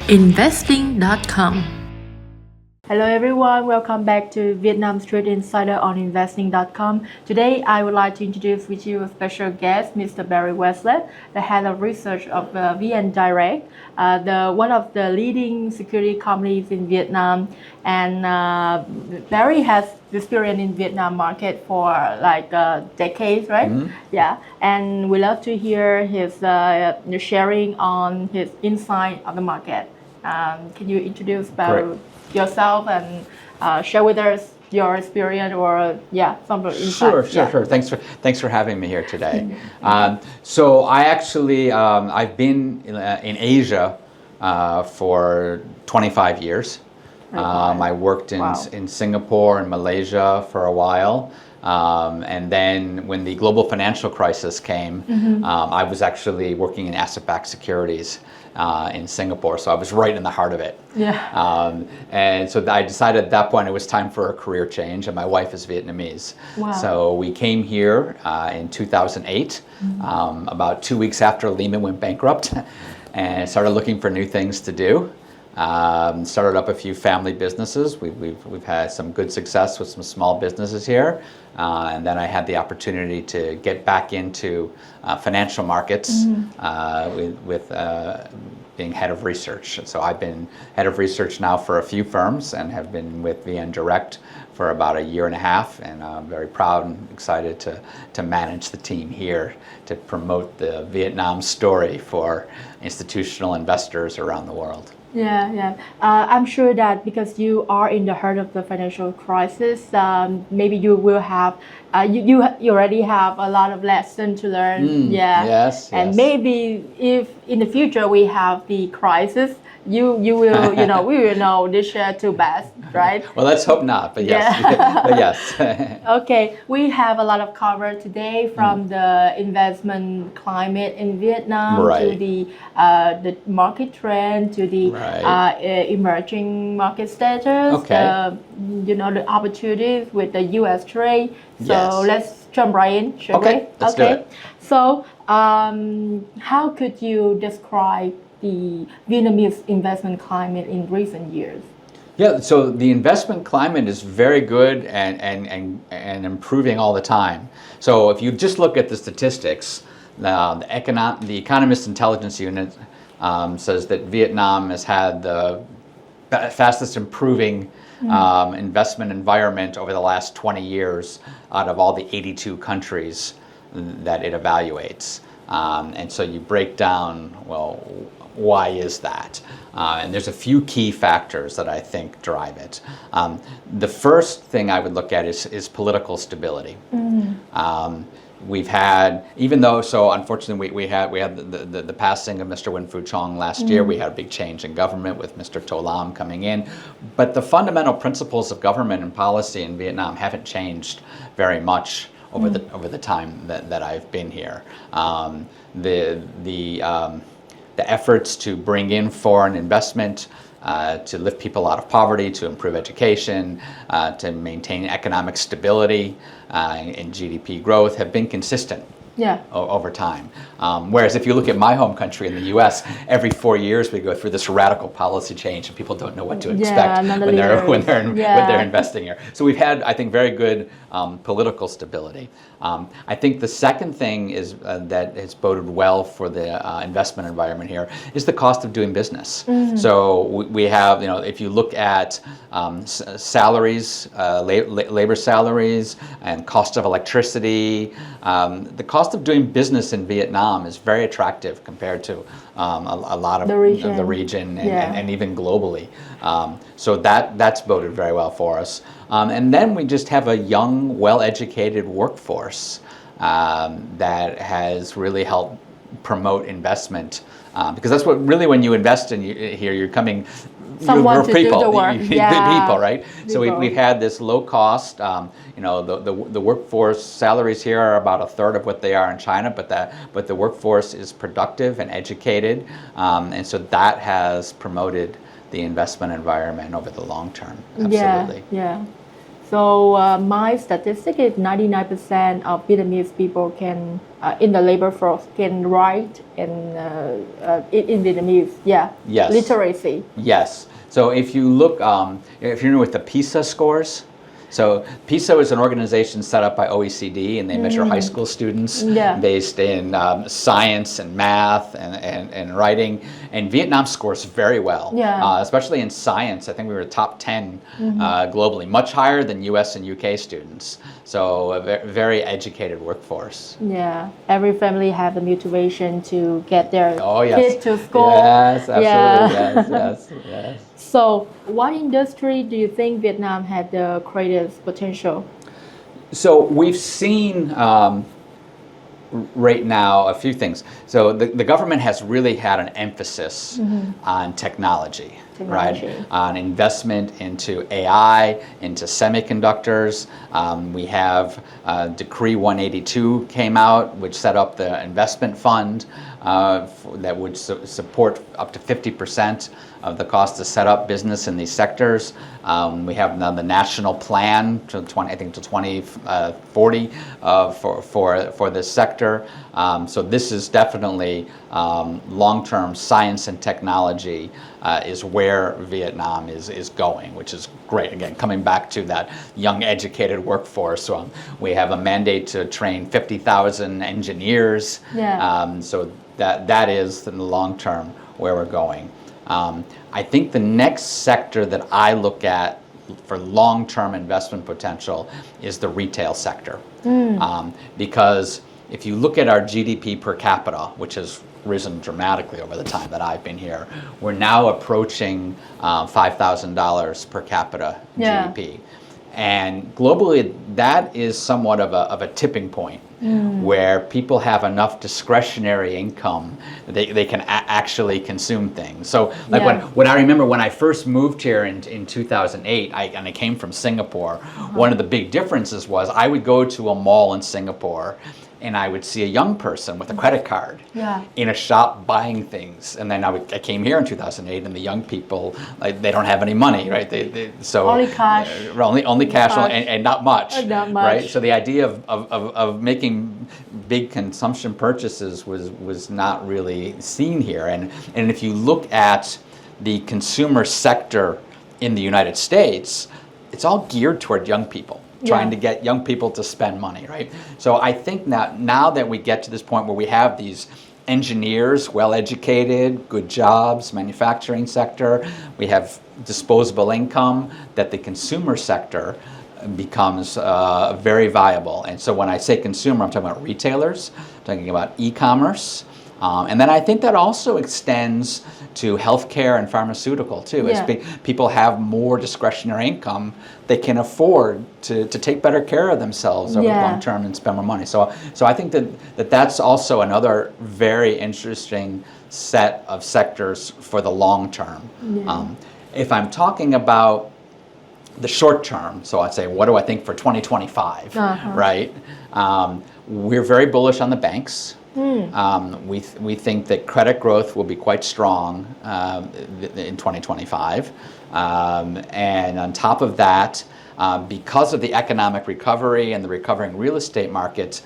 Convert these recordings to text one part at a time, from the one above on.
investing.com. Hello everyone, welcome back to Vietnam Street Insider on investing.com. Today I would like to introduce with you a special guest, Mr. Barry Wesley, the head of research of VN Direct, one of the leading security companies in Vietnam. And Barry has experience in Vietnam market for like decades, right? Mm-hmm. Yeah, and we love to hear his sharing on his insight of the market. Can you introduce about yourself and share with us your experience or some insight? Sure. Thanks for having me here today. So I actually I've been in Asia for 25 years. I worked in Singapore and Malaysia for a while. And then when the global financial crisis came, I was actually working in asset-backed securities in Singapore, so I was right in the heart of it. And so I decided at that point it was time for a career change, and my wife is Vietnamese. So we came here in 2008, about 2 weeks after Lehman went bankrupt, and started looking for new things to do. Started up a few family businesses. We've had some good success with some small businesses here, and then I had the opportunity to get back into financial markets with being head of research. So I've been head of research now for a few firms and have been with VN Direct for about a year and a half, and I'm very proud and excited to manage the team here to promote the Vietnam story for institutional investors around the world. I'm sure that because you are in the heart of the financial crisis, maybe you will have, you already have a lot of lessons to learn. Yes. Maybe if in the future we have the crisis, you will, we will know this share too best, right? Well, let's hope not, but yes. But yes. Okay, we have a lot of cover today from the investment climate in Vietnam to the market trend to the emerging market status, the opportunities with the U.S. trade. So let's jump right in, shall we? Let's do it. So how could you describe the Vietnamese investment climate in recent years? So the investment climate is very good and improving all the time. So if you just look at the statistics, the Economist Intelligence Unit says that Vietnam has had the fastest improving investment environment over the last 20 years out of all the 82 countries that it evaluates. And so you break down, why is that? And there's a few key factors that I think drive it. The first thing I would look at is political stability. We've had, unfortunately we had the passing of Mr. Win Fu Chong last year. We had a big change in government with Mr. To Lam coming in, but the fundamental principles of government and policy in Vietnam haven't changed very much over the time that I've been here. The efforts to bring in foreign investment, to lift people out of poverty, to improve education, to maintain economic stability and GDP growth have been consistent over time. Whereas if you look at my home country in the U.S., every 4 years we go through this radical policy change and people don't know what to expect when they're investing here. So we've had, I think, very good political stability. I think the second thing is that has boded well for the investment environment here is the cost of doing business. So we have, if you look at salaries, labor salaries, and cost of electricity, the cost of doing business in Vietnam is very attractive compared to a lot of the region and even globally. So that's boded very well for us. And then we just have a young, well-educated workforce that has really helped promote investment. Because that's what really, when you invest in here, you're coming. Someone to do the work. People, right? So we've had this low cost. The workforce salaries here are about a third of what they are in China, but the workforce is productive and educated, and so that has promoted the investment environment over the long term. Absolutely. So my statistic is 99% of Vietnamese people can, in the labor force, can write in Vietnamese. Yeah. Yes. Literacy. Yes. So if you look, if you're new with the PISA scores, so PISA is an organization set up by OECD, and they measure high school students based in science and math and writing. And Vietnam scores very well, especially in science. I think we were top 10 globally, much higher than US and UK students. So a very educated workforce. Yeah, every family have the motivation to get their yes. kids to school. Yes, absolutely. Yes. So, what industry do you think Vietnam had the greatest potential? So we've seen right now a few things. So the government has really had an emphasis on technology, right? On investment into AI, into semiconductors. We have Decree 182 came out, which set up the investment fund that would support up to 50% of the cost to set up business in these sectors. We have now the national plan to 2040 for this sector. So this is definitely long-term science and technology is where Vietnam is going, which is great. Again, coming back to that young educated workforce, we have a mandate to train 50,000 engineers. So that is in the long term where we're going. I think the next sector that I look at for long-term investment potential is the retail sector. Because if you look at our GDP per capita, which has risen dramatically over the time that I've been here, we're now approaching $5,000 per capita GDP. And globally, that is somewhat of a tipping point where people have enough discretionary income that they can actually consume things. So like when I remember when I first moved here in 2008, and I came from Singapore, one of the big differences was I would go to a mall in Singapore and I would see a young person with a credit card in a shop buying things. And then I came here in 2008, and the young people, they don't have any money, right? So only cash. Only cash. And not much. Not much. Right? So the idea of making big consumption purchases was not really seen here. And if you look at the consumer sector in the United States, it's all geared toward young people. Trying to get young people to spend money, right? So I think now that we get to this point where we have these engineers, well-educated, good jobs, manufacturing sector, we have disposable income, that the consumer sector becomes very viable. And so when I say consumer, I'm talking about retailers, I'm talking about e-commerce, and then I think that also extends to healthcare and pharmaceutical too. As people have more discretionary income, they can afford to take better care of themselves over the long term and spend more money. So I think that's also another very interesting set of sectors for the long term. If I'm talking about the short term, so I'd say, what do I think for 2025, right? We're very bullish on the banks. We think that credit growth will be quite strong in 2025. And on top of that, because of the economic recovery and the recovering real estate markets,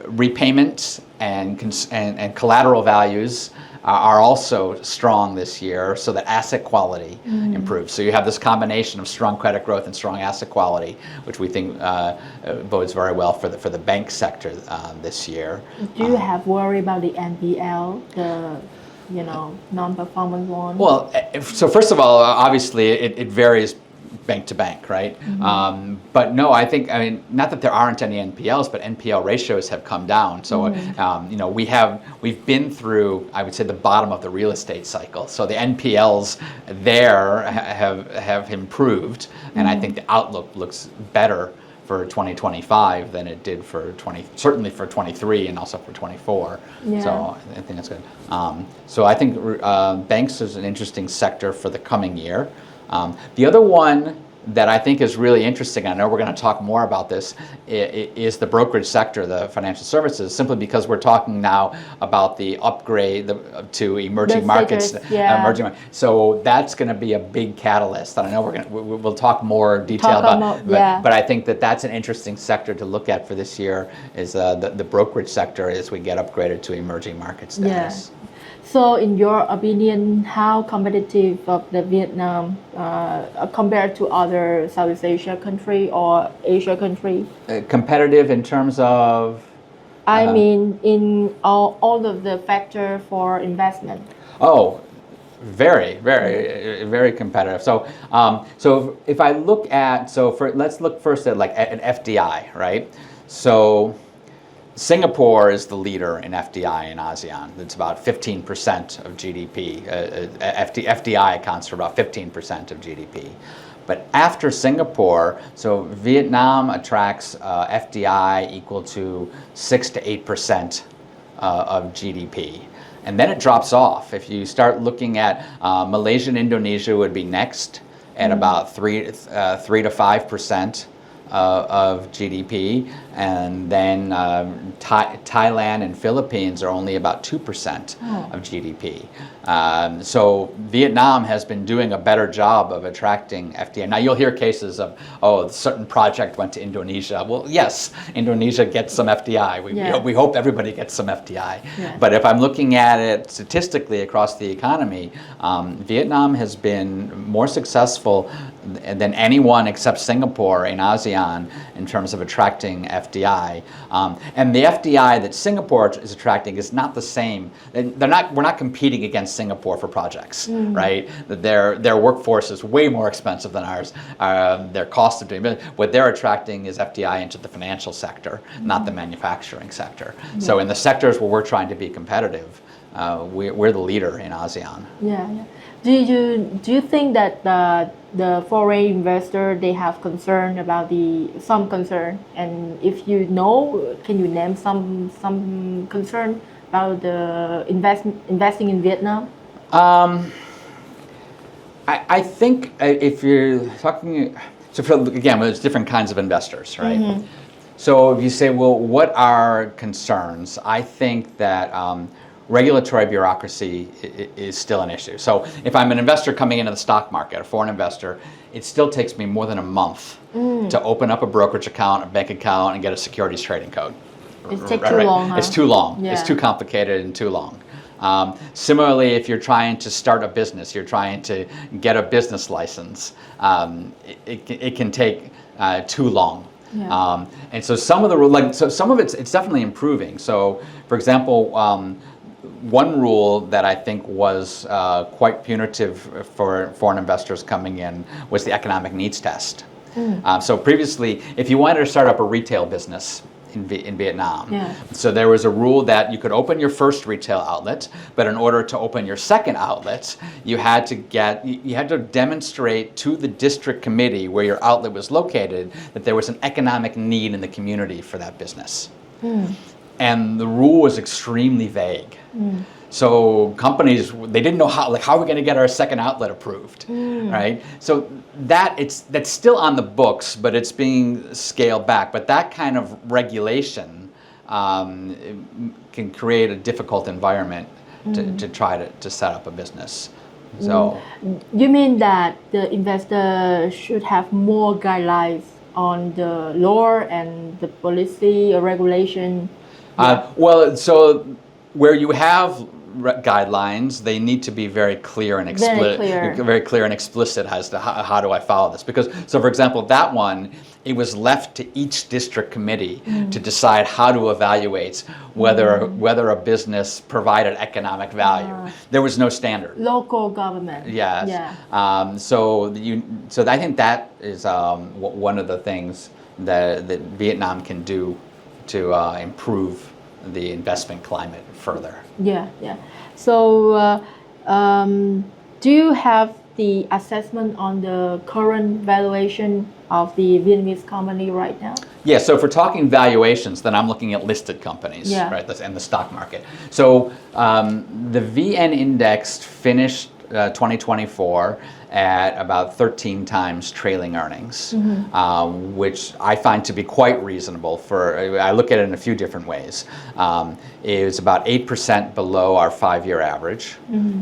repayments and collateral values are also strong this year, so that asset quality improves. So you have this combination of strong credit growth and strong asset quality, which we think bodes very well for the bank sector this year. Do you have worry about the NPL, the non-performing loan? Well, so first of all, obviously it varies bank to bank, right? But no, I mean, not that there aren't any NPLs, but NPL ratios have come down. So, we've been through, I would say, the bottom of the real estate cycle. So the NPLs there have improved, and I think the outlook looks better for 2025 than it did certainly for 23 and also for 24. So I think that's good. So I think banks is an interesting sector for the coming year. The other one that I think is really interesting, I know we're going to talk more about this, is the brokerage sector, the financial services, simply because we're talking now about the upgrade to emerging markets. So that's going to be a big catalyst. And I know we'll talk more detail about it, but I think that's an interesting sector to look at for this year, is the brokerage sector as we get upgraded to emerging market status. Yeah. So in your opinion, how competitive of the Vietnam compared to other Southeast Asia country or Asia country? Competitive in terms of? I mean, in all of the factor for investment. Oh, very competitive. So, so if I look at, let's look first at an FDI, right? So Singapore is the leader in FDI in ASEAN. It's about 15% of GDP. FDI accounts for about 15% of GDP. But after Singapore, so Vietnam attracts FDI equal to 6 to 8% of GDP. And then it drops off. If you start looking at Malaysia and Indonesia would be next at about 3 to 5% of GDP, and then Thailand and Philippines are only about 2% of GDP. So Vietnam has been doing a better job of attracting FDI. Now you'll hear cases of, a certain project went to Indonesia. Well, yes, Indonesia gets some FDI. We hope everybody gets some FDI. Yeah. But if I'm looking at it statistically across the economy, Vietnam has been more successful than anyone except Singapore in ASEAN in terms of attracting FDI. And the FDI that Singapore is attracting is not the same. We're not competing against Singapore for projects, right? Their workforce is way more expensive than ours. Their cost of doing business, what they're attracting is FDI into the financial sector, not the manufacturing sector. So in the sectors where we're trying to be competitive, we're the leader in ASEAN. Yeah. Do you think that the foreign investor, they have concern about some concern, and if you know, can you name some concern about the investing in Vietnam? I think if you're talking, again, there's different kinds of investors, right? So if you say, well, what are concerns? I think that regulatory bureaucracy is still an issue. So if I'm an investor coming into the stock market, a foreign investor, it still takes me more than a month to open up a brokerage account, a bank account, and get a securities trading code. It takes too long, huh? It's too long. Yeah. It's too complicated and too long. Similarly, if you're trying to start a business, you're trying to get a business license, it can take too long. Yeah. And so some of it's definitely improving. So, for example, one rule that I think was quite punitive for foreign investors coming in was the economic needs test. So previously, if you wanted to start up a retail business in Vietnam, so there was a rule that you could open your first retail outlet, but in order to open your second outlet, you had to demonstrate to the district committee where your outlet was located that there was an economic need in the community for that business. And the rule was extremely vague. So companies, they didn't know how are we going to get our second outlet approved, right? So that's still on the books, but it's being scaled back. But that kind of regulation can create a difficult environment to try to set up a business. So you mean that the investor should have more guidelines on the law and the policy or regulation? Well, so where you have guidelines, they need to be very clear and explicit as to how do I follow this. Because, so for example, that one, it was left to each district committee to decide how to evaluate whether a business provided economic value. There was no standard. Local government. Yes. Yeah. So I think that is one of the things that Vietnam can do to improve the investment climate further. Yeah. So do you have the assessment on the current valuation of the Vietnamese company right now? Yeah, so if we're talking valuations, then I'm looking at listed companies, right, and the stock market. So the VN index finished 2024 at about 13 times trailing earnings, which I find to be quite reasonable I look at it in a few different ways. It was about 8% below our 5-year average,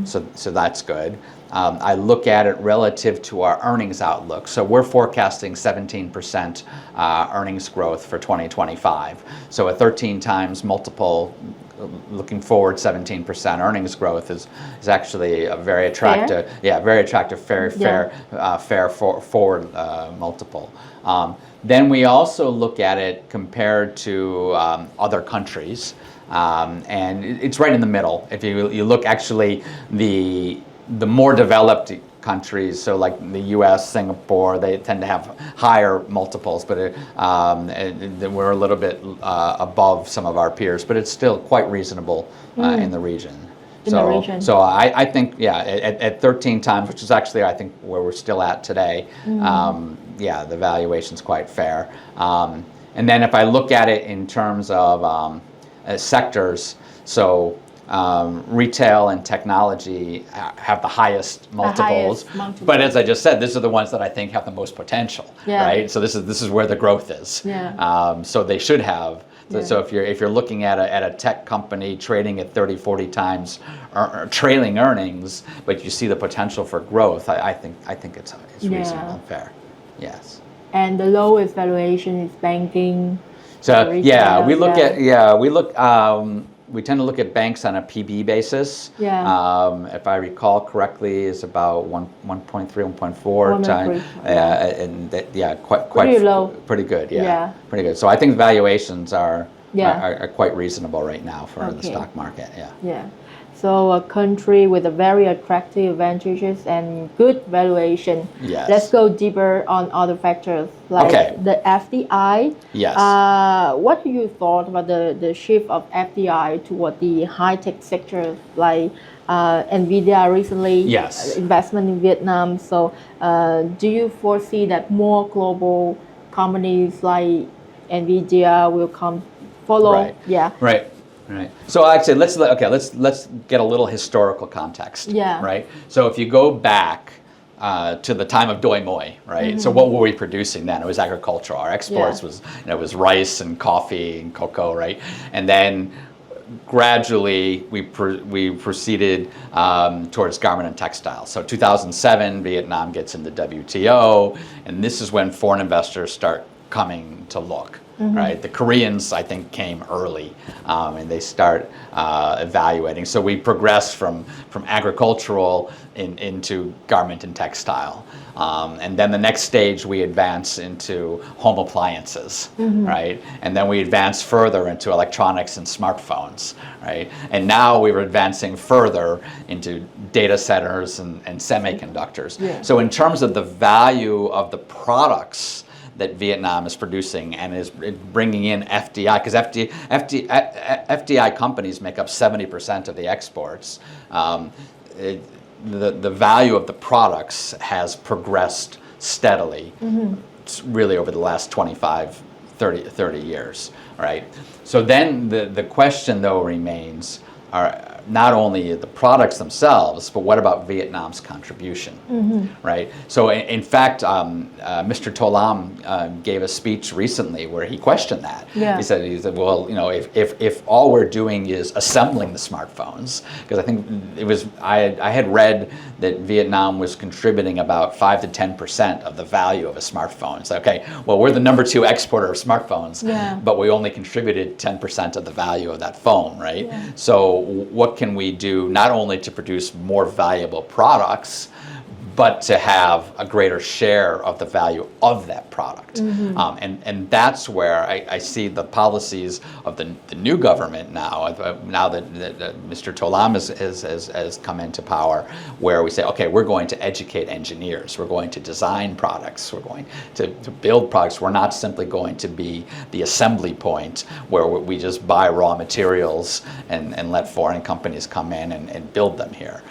so that's good. I look at it relative to our earnings outlook. So we're forecasting 17% earnings growth for 2025. So a 13 times multiple, looking forward 17% earnings growth is actually a very attractive, fair forward multiple. Then we also look at it compared to other countries, and it's right in the middle. If you look, actually, the more developed countries, so like the U.S., Singapore, they tend to have higher multiples, but we're a little bit above some of our peers, but it's still quite reasonable in the region. So I think, at 13 times, which is actually, I think, where we're still at today, the valuation's quite fair. And then if I look at it in terms of sectors, so retail and technology have the highest multiples, but as I just said, these are the ones that I think have the most potential, right? So this is where the growth is. So they should have. So if you're looking at a tech company trading at 30-40 times trailing earnings, but you see the potential for growth, I think it's reasonable and fair. Yes. And the lowest valuation is banking. So we tend to look at banks on a PB basis. If I recall correctly, it's about 1.3, 1.4 times. Quite pretty low. Pretty good. Pretty good. So I think valuations are quite reasonable right now for the stock market. So a country with a very attractive advantages and good valuation. Let's go deeper on other factors like the FDI. What do you thought about the shift of FDI toward the high-tech sector like NVIDIA recently investment in Vietnam? So do you foresee that more global companies like NVIDIA will follow? Right. So actually, let's get a little historical context. Right. So if you go back to the time of Doi Moi, right? So what were we producing then? It was agricultural. Our exports was rice and coffee and cocoa, right? And then gradually we proceeded towards garment and textiles. So 2007, Vietnam gets into WTO, and this is when foreign investors start coming to look. Right, the Koreans, I think, came early, and they start evaluating. So we progress from agricultural into garment and textile, and then the next stage we advance into home appliances, right, and then we advance further into electronics and smartphones, right, and now we're advancing further into data centers and semiconductors. So in terms of the value of the products that Vietnam is producing and is bringing in FDI, because FDI companies make up 70% of the exports. The value of the products has progressed steadily, really over the last 25, 30 years, right? So then the question, though, remains, are not only the products themselves, but what about Vietnam's contribution, right? So in fact, Mr. To Lam gave a speech recently where he questioned that. He said, well, if all we're doing is assembling the smartphones, because I think I had read that Vietnam was contributing about 5 to 10% of the value of a smartphone. So, okay, well, we're the #2 exporter of smartphones, but we only contributed 10% of the value of that phone, right? So what can we do not only to produce more valuable products, but to have a greater share of the value of that product? And that's where I see the policies of the new government now that Mr. To Lam has come into power, where we say, okay, we're going to educate engineers, we're going to design products, we're going to build products. We're not simply going to be the assembly point where we just buy raw materials and let foreign companies come in and build them here.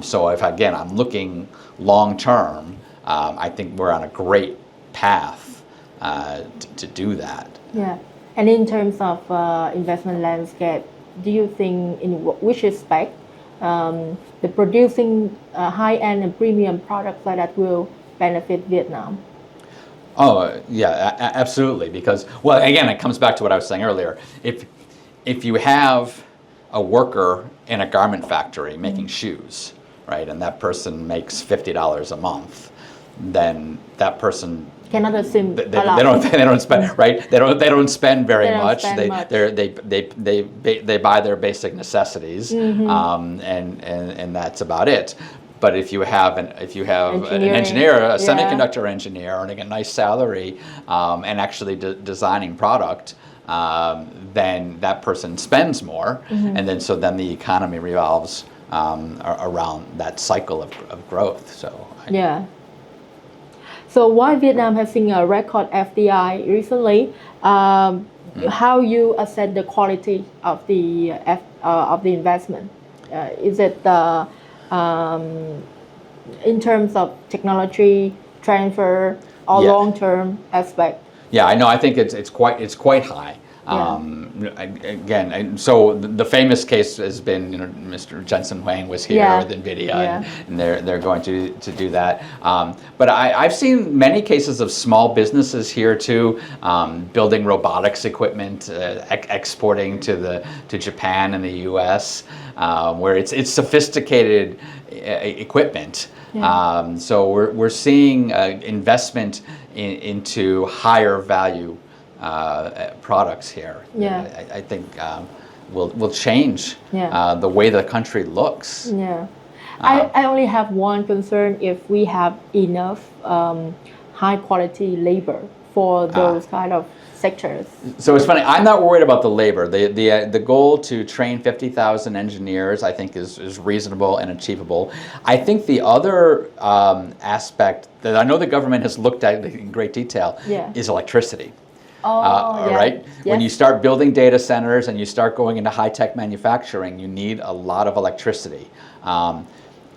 So if, again, I'm looking long term, I think we're on a great path to do that. And in terms of investment landscape, do you think in which aspect the producing high-end and premium products that will benefit Vietnam? Oh, yeah, absolutely. Because, well, again, it comes back to what I was saying earlier. If you have a worker in a garment factory making shoes, right, and that person makes $50 a month, then that person cannot assume they don't spend right. They don't spend very much. They buy their basic necessities, and that's about it. But if you have an engineer, a semiconductor engineer, earning a nice salary, and actually designing product, then that person spends more, and then the economy revolves around that cycle of growth. So So while Vietnam has seen a record FDI recently, how you assess the quality of the investment? Is it in terms of technology transfer or long-term aspect? Yeah, I know. I think it's quite high. So the famous case has been, Mr. Jensen Huang was here with NVIDIA, and they're going to do that. But I've seen many cases of small businesses here too, building robotics equipment, exporting to Japan and the U.S., where it's sophisticated equipment. So we're seeing investment into higher value products here. I think will change the way the country looks. I only have one concern: if we have enough high quality labor for those kind of sectors. So it's funny. I'm not worried about the labor. The goal to train 50,000 engineers, I think, is reasonable and achievable. I think the other aspect that I know the government has looked at in great detail is electricity. Right? When you start building data centers and you start going into high-tech manufacturing, you need a lot of electricity.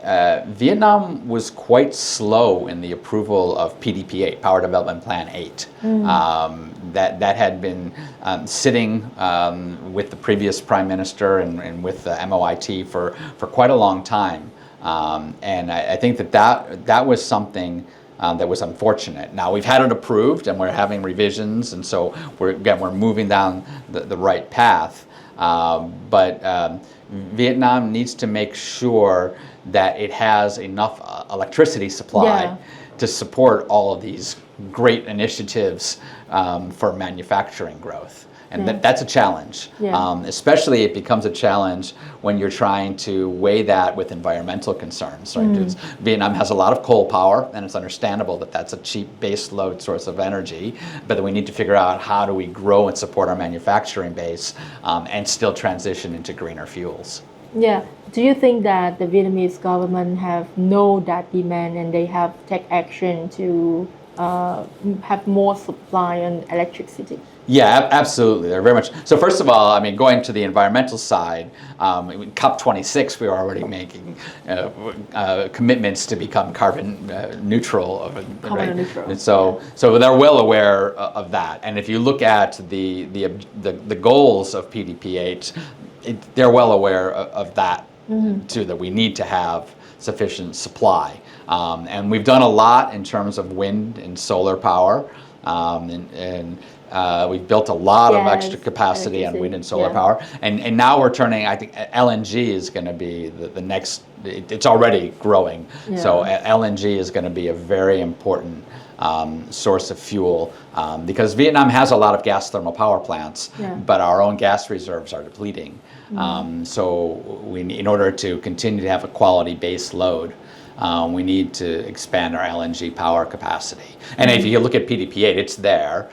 Vietnam was quite slow in the approval of PDP-8, Power Development Plan 8. That had been sitting with the previous prime minister and with the MOIT for quite a long time. And I think that was something that was unfortunate. Now we've had it approved and we're having revisions, and so we're moving down the right path. But Vietnam needs to make sure that it has enough electricity supply to support all of these great initiatives for manufacturing growth. And that's a challenge. Especially it becomes a challenge when you're trying to weigh that with environmental concerns. Right? Vietnam has a lot of coal power, and it's understandable that that's a cheap base load source of energy, but then we need to figure out how do we grow and support our manufacturing base and still transition into greener fuels. Do you think that the Vietnamese government have know that demand and they have take action to have more supply on electricity? Yeah, absolutely. They're very much. So first of all, I mean, going to the environmental side, COP26, we were already making commitments to become carbon neutral. Neutral. And so they're well aware of that. And if you look at the goals of PDP-8, they're well aware of that too, that we need to have sufficient supply. And we've done a lot in terms of wind and solar power, we've built a lot of extra capacity on wind and solar power, and now we're turning. I think LNG is going to be the next. It's already growing, so LNG is going to be a very important source of fuel because Vietnam has a lot of gas thermal power plants, but our own gas reserves are depleting. So in order to continue to have a quality base load, we need to expand our LNG power capacity. And if you look at PDP-8, it's there.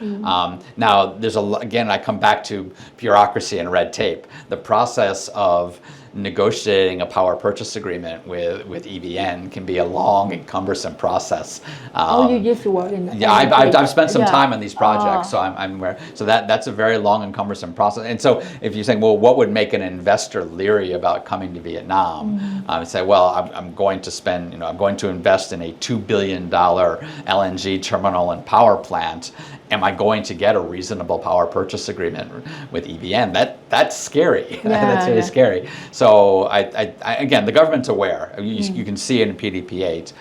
Now, there's again, I come back to bureaucracy and red tape. The process of negotiating a power purchase agreement with EVN can be a long and cumbersome process. You used to work in that. Yeah, I've spent some time on these projects, so I'm aware. So that's a very long and cumbersome process. And so if you're saying, well, what would make an investor leery about coming to Vietnam? I would say, well, I'm going to spend, I'm going to invest in a $2 billion LNG terminal and power plant. Am I going to get a reasonable power purchase agreement with EVN? that's scary. Yeah, That's really scary. So again, the government's aware. You can see it in PDP-8,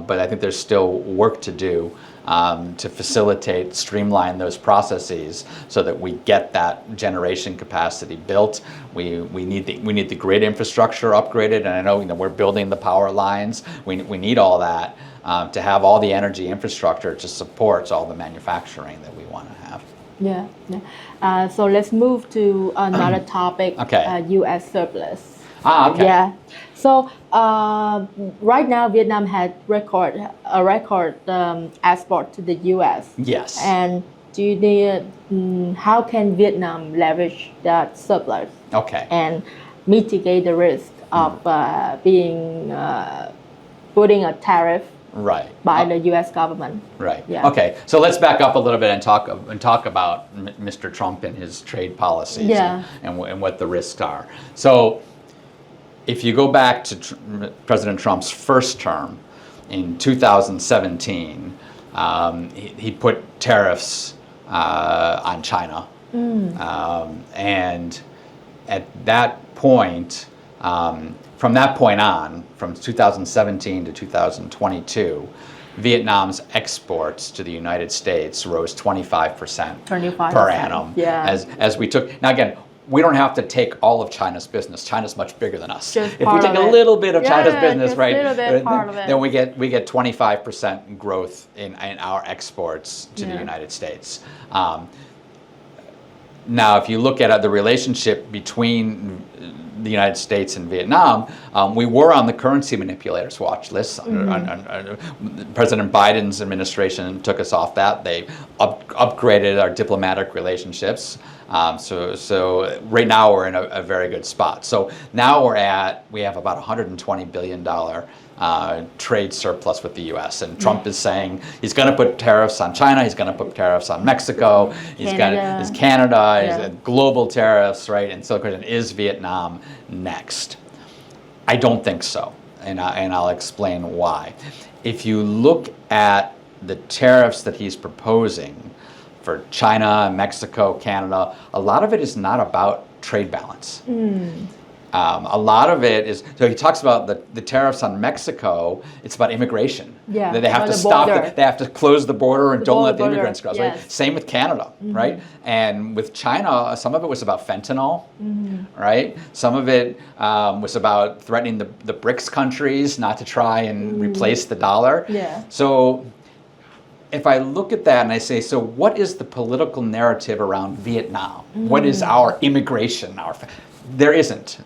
but I think there's still work to do to facilitate, streamline those processes so that we get that generation capacity built. We need the grid infrastructure upgraded, and I know, we're building the power lines. We need all that to have all the energy infrastructure to support all the manufacturing that we want to have. Yeah. So let's move to another topic. Okay. U.S. surplus. Okay. Yeah. So right now, Vietnam had record export to the U.S. Yes. And how can Vietnam leverage that surplus? Okay. And mitigate the risk of putting a tariff Right. by the U.S. government. Right. Yeah. Okay. So let's back up a little bit and talk about Mr. Trump and his trade policies. Yeah. and what the risks are. So if you go back to President Trump's first term in 2017, he put tariffs on China, and at that point. From that point on, from 2017 to 2022, Vietnam's exports to the United States rose 25% per annum. Yeah. As we took, now again, we don't have to take all of China's business. China's much bigger than us. Just if we take a little bit of China's business, just right, little bit, part of it. then we get 25% growth in our exports to the United States. Now, if you look at the relationship between the United States and Vietnam, we were on the currency manipulators watch list. President Biden's administration took us off that. They upgraded our diplomatic relationships. So right now we're in a very good spot. So now we have about $120 billion trade surplus with the U.S. And Trump is saying he's going to put tariffs on China, he's going to put tariffs on Mexico, he's got Canada, he's global tariffs, right? And so the question is Vietnam next? I don't think so, and I'll explain why. If you look at the tariffs that he's proposing for China, Mexico, Canada, a lot of it is not about trade balance. A lot of it is, so he talks about the tariffs on Mexico, it's about immigration. Yeah, They have to stop, they have to close the border and don't let the immigrants cross, right? Same with Canada, right? And with China, some of it was about fentanyl, right? Some of it was about threatening the BRICS countries not to try and replace the dollar. Yeah. So if I look at that and I say, so what is the political narrative around Vietnam? What is our immigration? There isn't.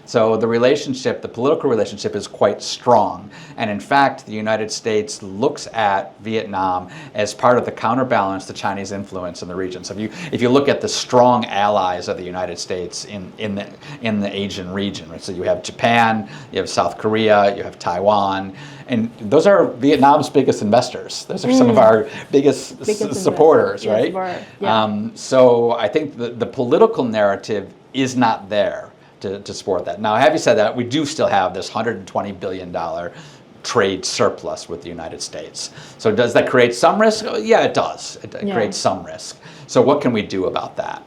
So the political relationship is quite strong. And in fact, the United States looks at Vietnam as part of the counterbalance to Chinese influence in the region. So if you look at the strong allies of the United States in the Asian region, right? So you have Japan, you have South Korea, you have Taiwan, and those are Vietnam's biggest investors. Those are some of our biggest supporters, right? So I think the political narrative is not there to support that. Now, having said that, we do still have this $120 billion trade surplus with the United States. So does that create some risk? Yeah, it does. It creates some risk. So what can we do about that?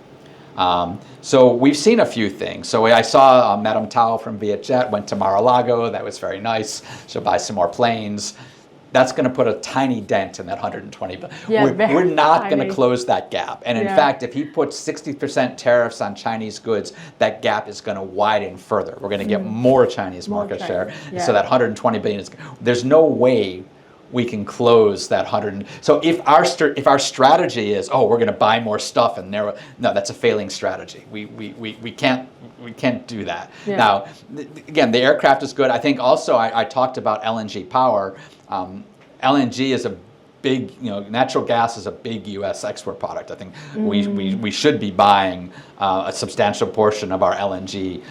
So we've seen a few things. So I saw Madame Tao from Vietjet went to Mar-a-Lago. That was very nice. She'll buy some more planes. That's going to put a tiny dent in that 120 billion. Yeah, we're not going to close that gap. And in fact, if he puts 60% tariffs on Chinese goods, that gap is going to widen further. We're going to get more Chinese market share. So that 120 billion there's no way we can close that 100. So if our strategy is, we're going to buy more stuff and narrow, no, that's a failing strategy. We can't do that. Now, again, the aircraft is good. I think also I talked about LNG power. LNG is a big, natural gas is a big U.S. export product. I think we should be buying a substantial portion of our LNG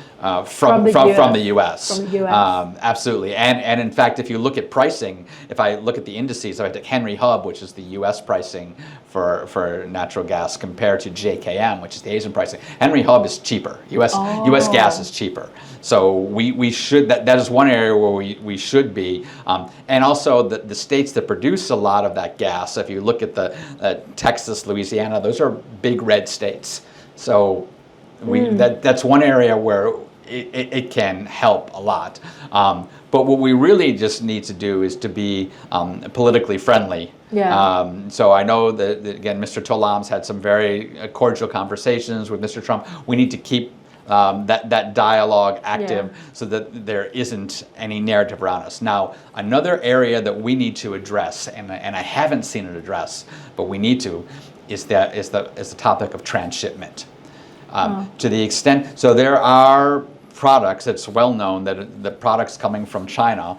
from the U.S. Absolutely, and in fact, if you look at pricing, if I look at the indices, I take Henry Hub, which is the U.S. pricing for natural gas, compared to JKM, which is the Asian pricing. Henry Hub is cheaper. U.S. gas is cheaper. So we should, that is one area where we should be. And also the states that produce a lot of that gas, if you look at the Texas, Louisiana, those are big red states. So That's one area where it can help a lot. But what we really just need to do is to be politically friendly. Yeah. So I know that again, Mr. Tolam's had some very cordial conversations with Mr. Trump. We need to keep that dialogue active so that there isn't any narrative around us. Now, another area that we need to address, and I haven't seen it addressed, but we need to, is the topic of transshipment. To the extent, so there are products, it's well known that the products coming from China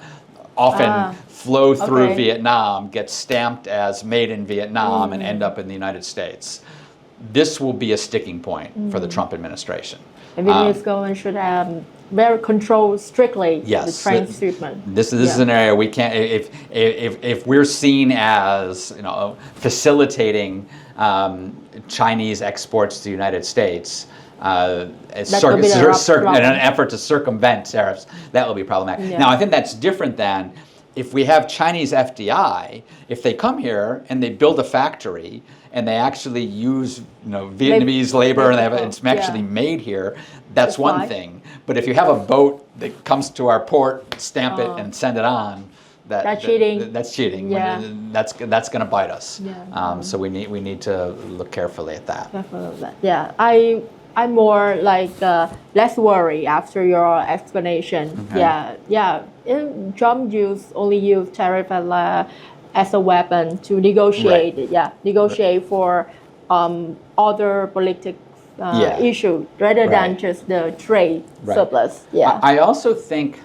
often flow through Vietnam, get stamped as made in Vietnam, and end up in the United States. This will be a sticking point for the Trump administration. The Vietnamese government should very control strictly the transshipment. This is an area we can't. If we're seen as facilitating Chinese exports to the United States, in an effort to circumvent tariffs, that will be problematic. Yeah. Now, I think that's different than if we have Chinese FDI. If they come here and they build a factory and they actually use Vietnamese labor and it's actually made here, that's one thing. But if you have a boat that comes to our port, stamp it and send it on, that's cheating. That's cheating. Yeah. That's going to bite us. Yeah. So we need to look carefully at that. Yeah, I'm more like less worried after your explanation. Okay. Trump only used tariff as a weapon to negotiate. Right. Negotiate for other political issue rather than just the trade surplus. Yeah. I also think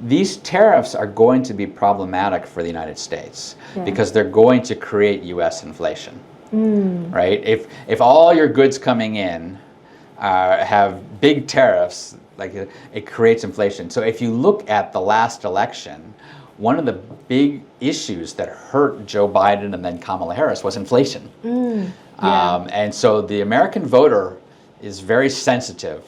these tariffs are going to be problematic for the United States because they're going to create U.S. inflation. Right? If all your goods coming in have big tariffs, like it creates inflation. So if you look at the last election, one of the big issues that hurt Joe Biden and then Kamala Harris was inflation. And so the American voter is very sensitive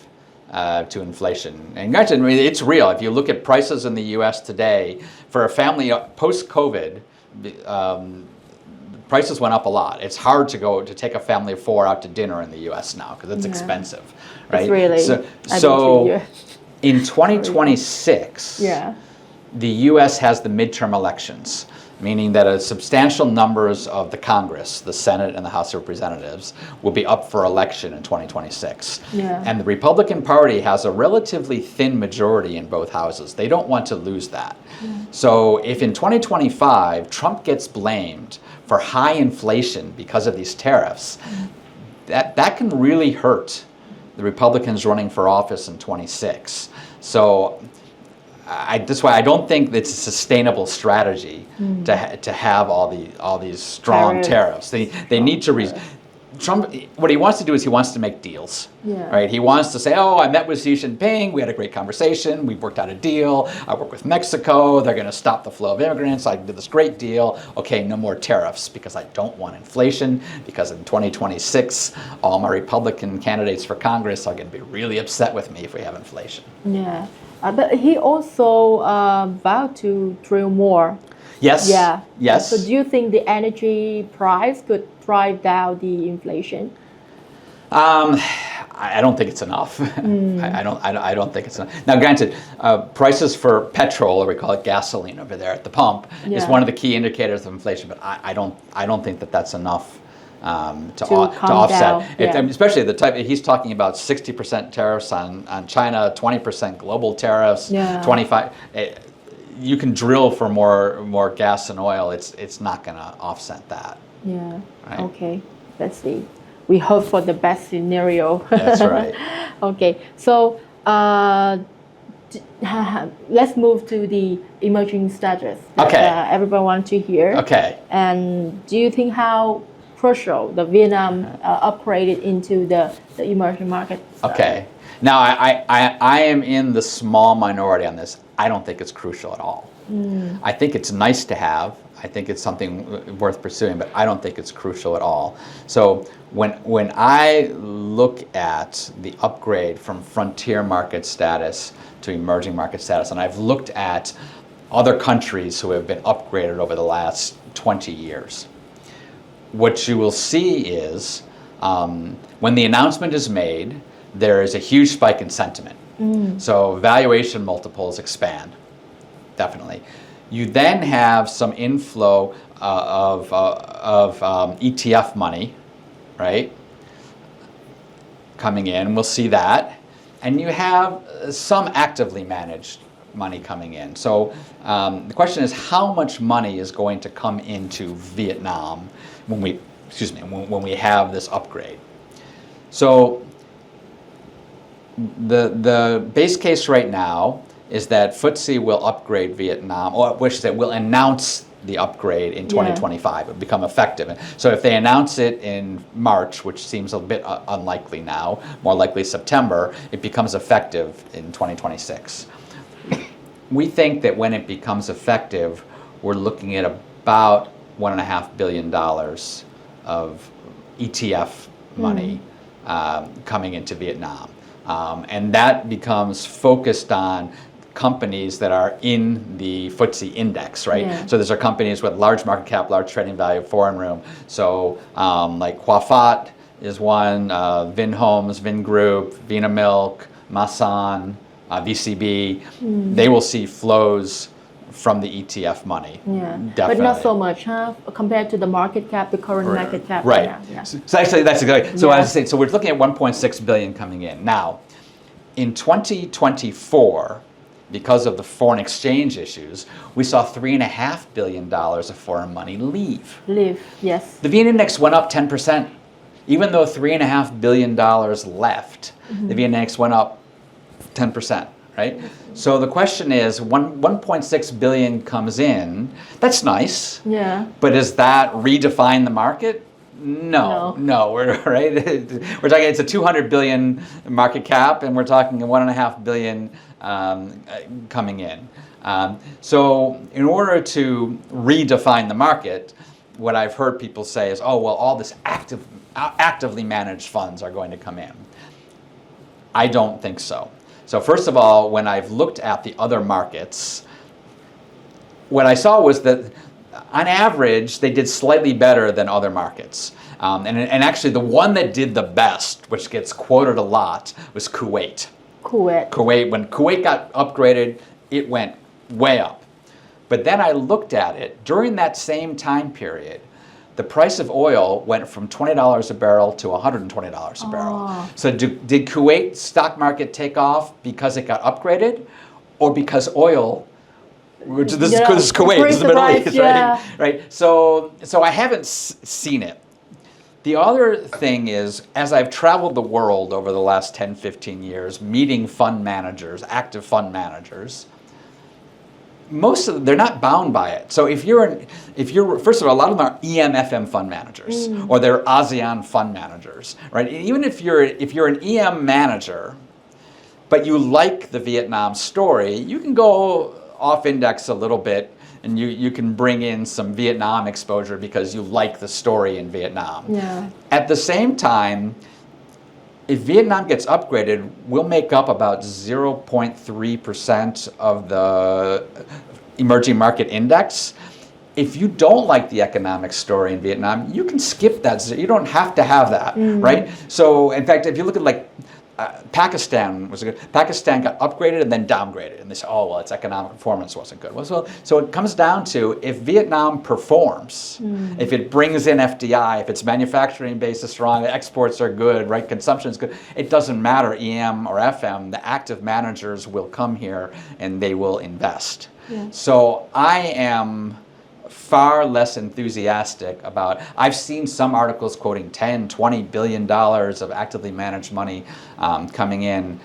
to inflation. And granted, I mean, it's real. If you look at prices in the U.S. today, for a family post-COVID, prices went up a lot. It's hard to take a family of 4 out to dinner in the U.S. now because it's expensive, right? It's really. So in 2026, the U.S. has the midterm elections, meaning that a substantial numbers of the Congress, the Senate and the House of Representatives, will be up for election in 2026. And the Republican Party has a relatively thin majority in both houses. They don't want to lose that. So if in 2025 Trump gets blamed for high inflation because of these tariffs, that can really hurt the Republicans running for office in 26. So that's why I don't think it's a sustainable strategy to have all these strong tariffs. They need to Trump, what he wants to do is he wants to make deals, right? He wants to say, I met with Xi Jinping, we had a great conversation, we worked out a deal, I work with Mexico, they're going to stop the flow of immigrants, I did this great deal, okay, no more tariffs because I don't want inflation, because in 2026, all my Republican candidates for Congress are going to be really upset with me if we have inflation. But he also vowed to drill more. Yes. Yes. So do you think the energy price could drive down the inflation? I don't think it's enough. I don't think it's enough. Now, granted, prices for petrol, or we call it gasoline over there at the pump, is one of the key indicators of inflation. But I don't think that that's enough to offset. Especially the type he's talking about: 60% tariffs on China, 20% global tariffs, 25%. You can drill for more gas and oil. It's not going to offset that. Right? Okay. Let's see. We hope for the best scenario. That's right. Okay. So let's move to the emerging status that everyone wants to hear. Okay. And do you think how crucial the Vietnam upgraded into the emerging market? Okay. Now, I am in the small minority on this. I don't think it's crucial at all. I think it's nice to have. I think it's something worth pursuing, but I don't think it's crucial at all. So when I look at the upgrade from frontier market status to emerging market status, and I've looked at other countries who have been upgraded over the last 20 years, what you will see is when the announcement is made, there is a huge spike in sentiment. So valuation multiples expand, definitely. You then have some inflow of ETF money, right, coming in. We'll see that. And you have some actively managed money coming in. So the question is, how much money is going to come into Vietnam when we have this upgrade? So the base case right now is that FTSE will upgrade Vietnam, or which that will announce the upgrade in 2025. It will become effective. So if they announce it in March, which seems a bit unlikely now, more likely September, it becomes effective in 2026. We think that when it becomes effective, we're looking at about $1.5 billion of ETF money coming into Vietnam. And that becomes focused on companies that are in the FTSE index, right? Yeah. So these are companies with large market cap, large trading value, foreign room. So like Hoa Phat is one, Vinhomes, Vingroup, Vinamilk, Masan, VCB. They will see flows from the ETF money. Yeah, definitely. but not so much, huh? Compared to the market cap, the current market cap. Right. Yeah. So actually, that's exactly. So as I say, so we're looking at 1.6 billion coming in now. In 2024, because of the foreign exchange issues, we saw $3.5 billion of foreign money leave. Yes. The VN index went up 10%. Even though $3.5 billion left, the VN index went up 10%, right? So the question is, 1.6 billion comes in. That's nice. Yeah. But does that redefine the market? No. We're right. We're talking. It's a 200 billion market cap, and we're talking 1.5 billion coming in. So, in order to redefine the market, what I've heard people say is, "Oh, well, all this actively managed funds are going to come in." I don't think so. So, first of all, when I've looked at the other markets, what I saw was that on average, they did slightly better than other markets. And actually, the one that did the best, which gets quoted a lot, was Kuwait. Kuwait, when Kuwait got upgraded, it went way up. But then I looked at it, during that same time period, the price of oil went from $20 a barrel to $120 a barrel. So did Kuwait stock market take off because it got upgraded, or because oil, which this is Kuwait, this is the Middle East, right? So I haven't seen it. The other thing is, as I've traveled the world over the last 10, 15 years, meeting fund managers, active fund managers, most of them, they're not bound by it. So if you're first of all, a lot of them are EM/FM fund managers, or they're ASEAN fund managers, right? Even if you're an EM manager, but you like the Vietnam story, you can go off index a little bit, and you can bring in some Vietnam exposure because you like the story in Vietnam. Yeah. At the same time, if Vietnam gets upgraded, we'll make up about 0.3% of the emerging market index. If you don't like the economic story in Vietnam, you can skip that. You don't have to have that, right? So, in fact, if you look at like Pakistan Pakistan got upgraded and then downgraded, and they say, "Oh, well, its economic performance wasn't good." Well, so it comes down to, if Vietnam performs, if it brings in FDI, if its manufacturing base is strong, the exports are good, right, consumption is good, it doesn't matter EM or FM. The active managers will come here and they will invest. Yeah. So I am far less enthusiastic about, I've seen some articles quoting $10-20 billion of actively managed money coming in.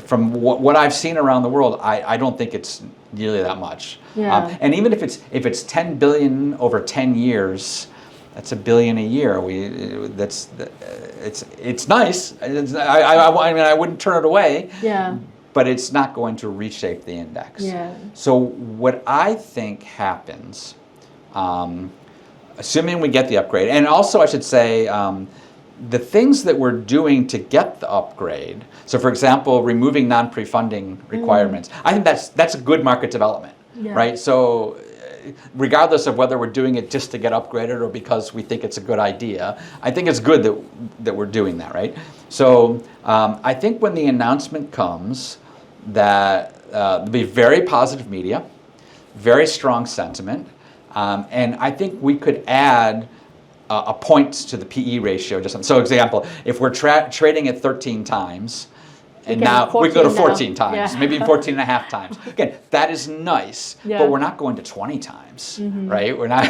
From what I've seen around the world, I don't think it's nearly that much. Yeah. And even if it's 10 billion over 10 years, that's $1 billion a year. It's nice. I mean, I wouldn't turn it away. Yeah. But it's not going to reshape the index. Yeah. So what I think happens, assuming we get the upgrade, and also I should say, the things that we're doing to get the upgrade, so for example, removing non-prefunding requirements, I think that's a good market development, right? So regardless of whether we're doing it just to get upgraded or because we think it's a good idea, I think it's good that we're doing that, right? So I think when the announcement comes that there'll be very positive media, very strong sentiment, and I think we could add a point to the PE ratio. So example, if we're trading at 13 times, and now we go to 14 times, maybe 14 and a half times. Again, that is nice, but we're not going to 20 times, right? We're not.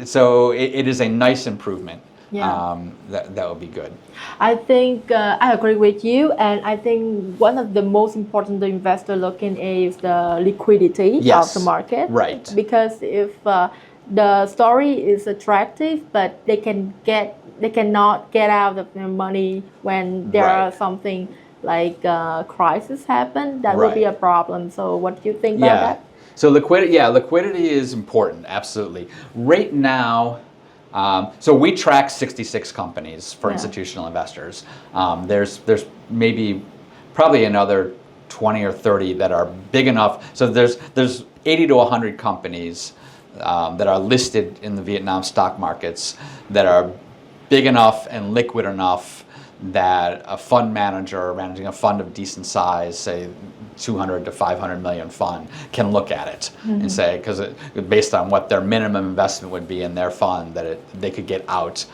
So it is a nice improvement. That would be good. I think I agree with you, and I think one of the most important the investor looking is the liquidity of the market. Right. Because if the story is attractive, but they cannot get out of their money when there are something like crisis happen, that will be a problem. So what do you think about that? So liquidity is important, absolutely. Right now, so we track 66 companies for institutional investors. There's probably another 20 or 30 that are big enough. So there's 80 to 100 companies that are listed in the Vietnam stock markets that are big enough and liquid enough that a fund manager managing a fund of decent size, say 200 to 500 million fund, can look at it and say, because based on what their minimum investment would be in their fund, that they could get out.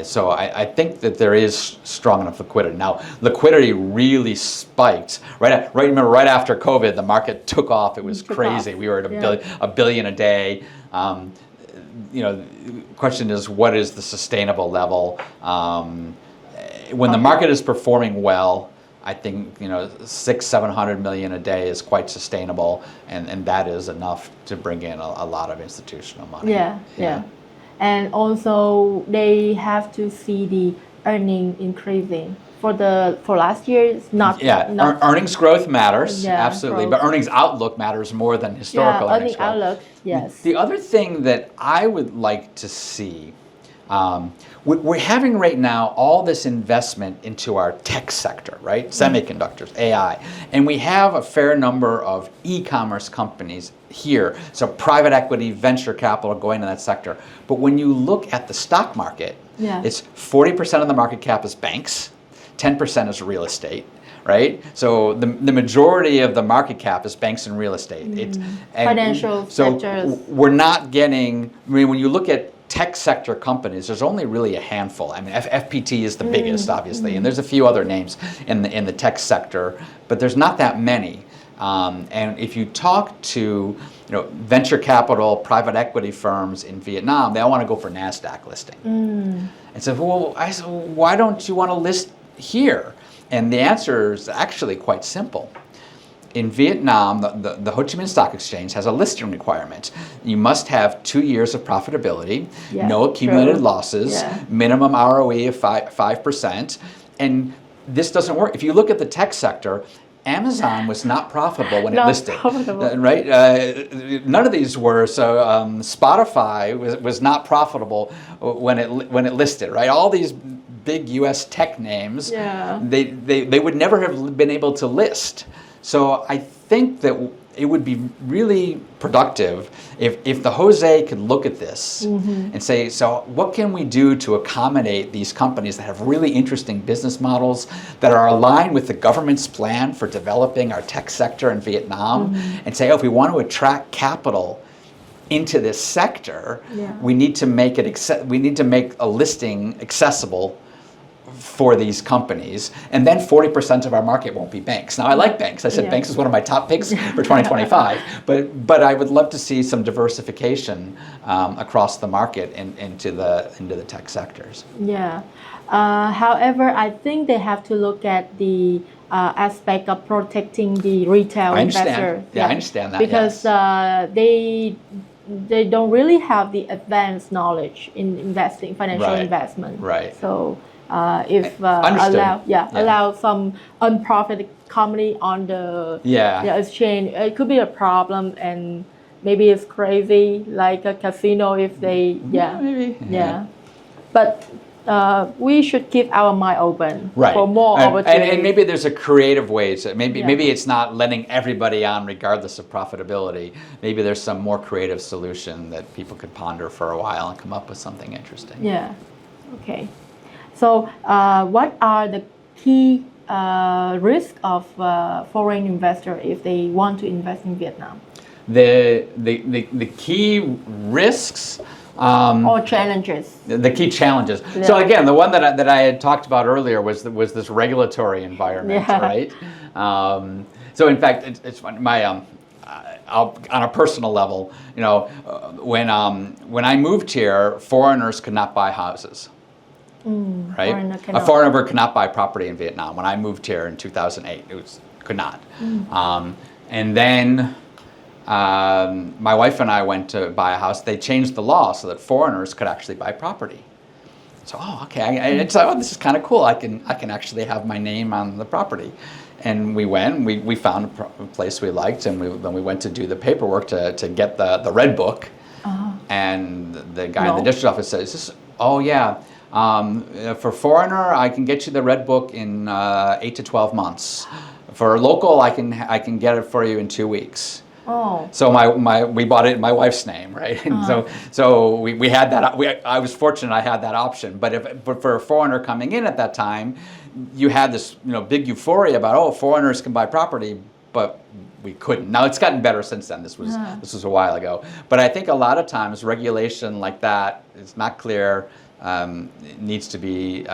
So I think that there is strong enough liquidity. Now, liquidity really spiked. Remember, right after COVID, the market took off. It was crazy. We were at a billion a day. The question is, what is the sustainable level? When the market is performing well, I think 600-700 million a day is quite sustainable, and that is enough to bring in a lot of institutional money. Yeah. And also they have to see the earning increasing. For last year, it's not. Earnings growth matters, absolutely, growth. but earnings outlook matters more than historical earnings growth. Outlook, yes. The other thing that I would like to see, we're having right now all this investment into our tech sector, right? Semiconductors, AI, and we have a fair number of e-commerce companies here. So private equity, venture capital going in that sector. But when you look at the stock market, it's 40% of the market cap is banks. 10% is real estate, right? So the majority of the market cap is banks and real estate. Financial sectors. We're not getting, when you look at tech sector companies, there's only really a handful. I mean, FPT is the biggest, obviously, and there's a few other names in the tech sector, but there's not that many. And if you talk to venture capital, private equity firms in Vietnam, they all want to go for NASDAQ listing. And so, why don't you want to list here? And the answer is actually quite simple. In Vietnam, the Ho Chi Minh Stock Exchange has a listing requirement. You must have 2 years of profitability, no accumulated losses, minimum ROE of 5%. And this doesn't work. If you look at the tech sector, Amazon was not profitable when it listed, right? None of these were. So Spotify was not profitable when it listed, right? All these big U.S. tech names, they would never have been able to list. So I think that it would be really productive if the Jose could look at this and say, so what can we do to accommodate these companies that have really interesting business models that are aligned with the government's plan for developing our tech sector in Vietnam, and say, if we want to attract capital into this sector, we need to make a listing accessible for these companies, and then 40% of our market won't be banks. Now, I like banks. I said banks is one of my top picks for 2025, but I would love to see some diversification across the market into the tech sectors. However, I think they have to look at the aspect of protecting the retail investor. I understand that. Because they don't really have the advanced knowledge in investing, financial investment. Right. So allow some unprofited company on the exchange, it could be a problem, and maybe it's crazy like a casino if they But we should keep our mind open Right. for more opportunities. And maybe there's a creative way to maybe Yeah. maybe it's not letting everybody on regardless of profitability. Maybe there's some more creative solution that people could ponder for a while and come up with something interesting. Yeah. Okay. So, what are the key risks of foreign investor if they want to invest in Vietnam? The key risks. Or challenges. The key challenges. Yeah. So again, the one that I had talked about earlier was this regulatory environment, Yeah. right? So in fact, it's my on a personal level, when I moved here, foreigners could not buy houses. Right? A foreigner could not buy property in Vietnam. When I moved here in 2008, could not. And then my wife and I went to buy a house. They changed the law so that foreigners could actually buy property. So, okay, I thought, this is kind of cool. I can actually have my name on the property. And we went. We found a place we liked, and then we went to do the paperwork to get the red book. And the guy in the district office says, "Oh yeah, for foreigner, I can get you the red book in 8 to 12 months. For local, I can get it for you in 2 weeks." Oh. So we bought it in my wife's name, right? And so we had that. I was fortunate I had that option. But for a foreigner coming in at that time, you had this big euphoria about foreigners can buy property, but we couldn't. Now it's gotten better since then. This was a while ago. But I think a lot of times regulation like that is not clear. It needs to be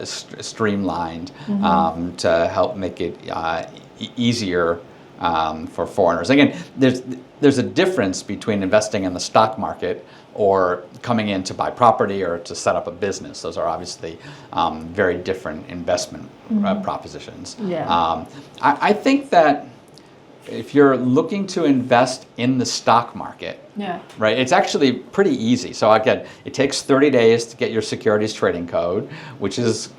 streamlined to help make it easier for foreigners. Again, there's a difference between investing in the stock market or coming in to buy property or to set up a business. Those are obviously very different investment propositions. Yeah. I think that if you're looking to invest in the stock market, right, it's actually pretty easy. So again, it takes 30 days to get your securities trading code, which is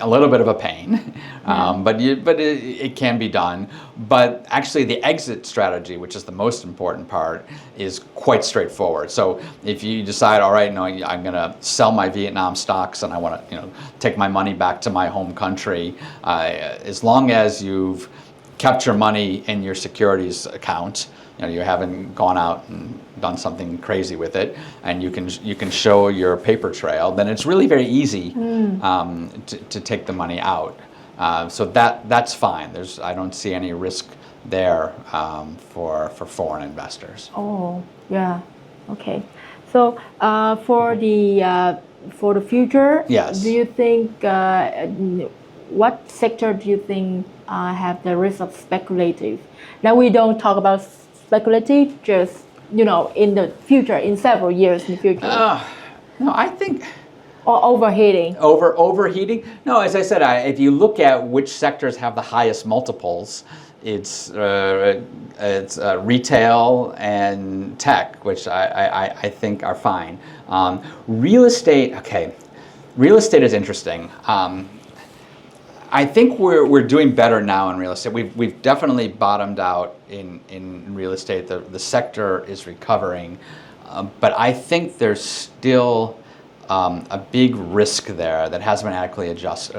a little bit of a pain, but it can be done. But actually the exit strategy, which is the most important part, is quite straightforward. So if you decide, all right, no, I'm going to sell my Vietnam stocks and I want to take my money back to my home country, as long as you've kept your money in your securities account, you haven't gone out and done something crazy with it, and you can show your paper trail, then it's really very easy to take the money out. So that's fine. I don't see any risk there for foreign investors. Oh, yeah. Okay. So for the future, yes. Do you think what sector do you think have the risk of speculative? Now we don't talk about speculative, just in the future, in several years in the future. No, I think. Or overheating. Overheating? No, as I said, if you look at which sectors have the highest multiples, it's retail and tech, which I think are fine. Real estate, okay. Real estate is interesting. I think we're doing better now in real estate. We've definitely bottomed out in real estate. The sector is recovering, but I think there's still a big risk there that hasn't been adequately addressed.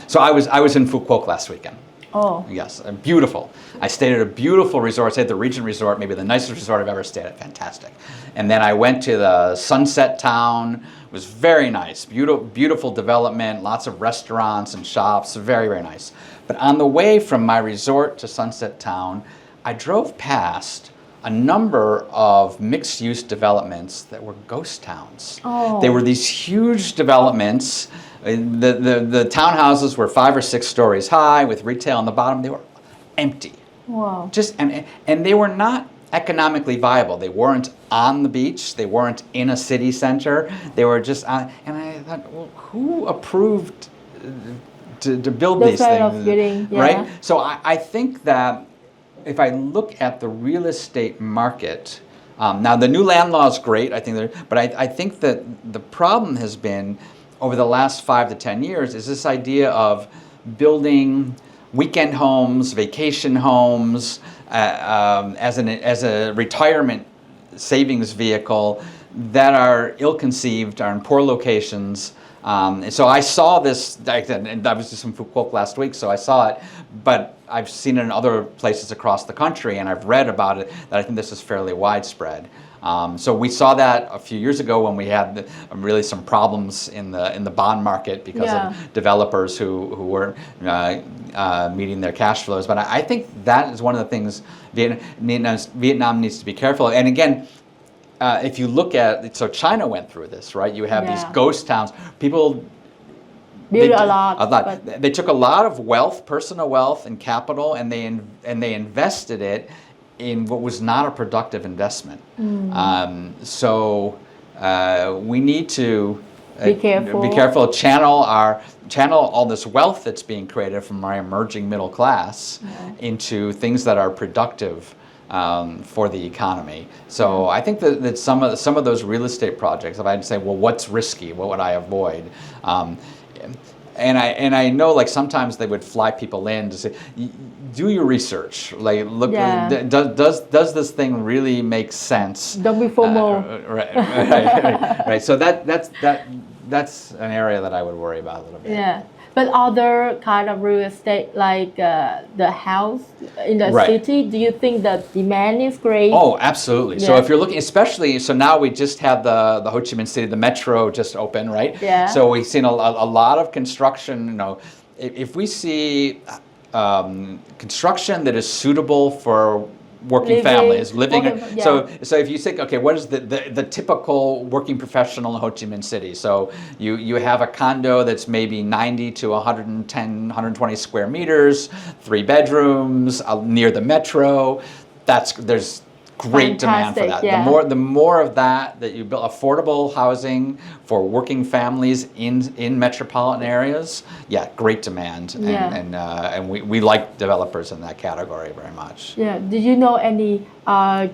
So I was in Phu Quoc last weekend. Oh. Yes, beautiful. I stayed at a beautiful resort. I stayed at the Regent Resort, maybe the nicest resort I've ever stayed at. Fantastic. And then I went to the Sunset Town. It was very nice. Beautiful development, lots of restaurants and shops. Very, very nice. But on the way from my resort to Sunset Town, I drove past a number of mixed-use developments that were ghost towns. Oh. They were these huge developments. The townhouses were 5 or 6 stories high with retail on the bottom. They were empty. Wow. And they were not economically viable. They weren't on the beach. They weren't in a city center. They were just on. And I thought, well, who approved to build these things? Right? So I think that if I look at the real estate market, now the new land law is great. But I think that the problem has been over the last 5 to 10 years is this idea of building weekend homes, vacation homes, as a retirement savings vehicle that are ill-conceived, are in poor locations. And so I saw this, and I was just in Fukuoka last week, so I saw it, but I've seen it in other places across the country, and I've read about it, that I think this is fairly widespread. So we saw that a few years ago when we had really some problems in the bond market because of developers who weren't meeting their cash flows. But I think that is one of the things Vietnam needs to be careful of. And again, if you look at, so China went through this, right? You have these ghost towns. People build a lot. They took a lot of wealth, personal wealth and capital, and they invested it in what was not a productive investment. So we need to be careful. Channel all this wealth that's being created from our emerging middle class into things that are productive for the economy. So I think that some of those real estate projects, if I'd say, well, what's risky? What would I avoid? And I know, like, sometimes they would fly people in to say, do your research. Like, look, does this thing really make sense? Don't be FOMO. Right. So that's an area that I would worry about a little bit. Yeah. But other kind of real estate, like the house in the city, do you think the demand is great? Oh, absolutely. So if you're looking, especially, so now we just had the Ho Chi Minh City, the metro just open, right? Yeah. So we've seen a lot of construction. You know, if we see construction that is suitable for working families living. So if you think, okay, what is the typical working professional in Ho Chi Minh City? So you have a condo that's maybe 90 to 110, 120 square meters, 3 bedrooms, near the metro. There's great demand for that. The more of that you build, affordable housing for working families in metropolitan areas, great demand, and we like developers in that category very much. Yeah. Do you know any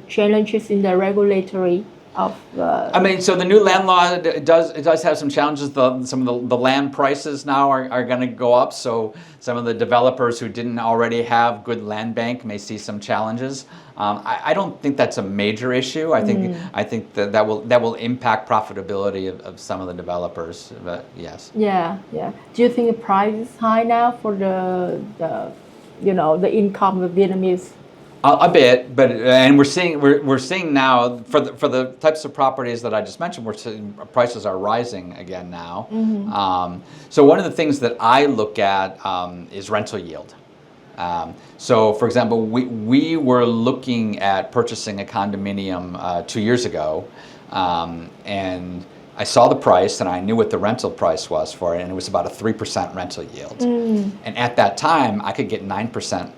challenges in the regulatory of? I mean, so the new land law it does have some challenges. Some of the land prices now are going to go up. So some of the developers who didn't already have good land bank may see some challenges. I don't think that's a major issue. I think that will impact profitability of some of the developers. But yes. Yeah. Do you think the price is high now for the income of Vietnamese? A bit, but and we're seeing now for the types of properties that I just mentioned, we're seeing prices are rising again now. So one of the things that I look at is rental yield. So for example, we were looking at purchasing a condominium 2 years ago, and I saw the price and I knew what the rental price was for it, and it was about a 3% rental yield. And at that time, I could get 9%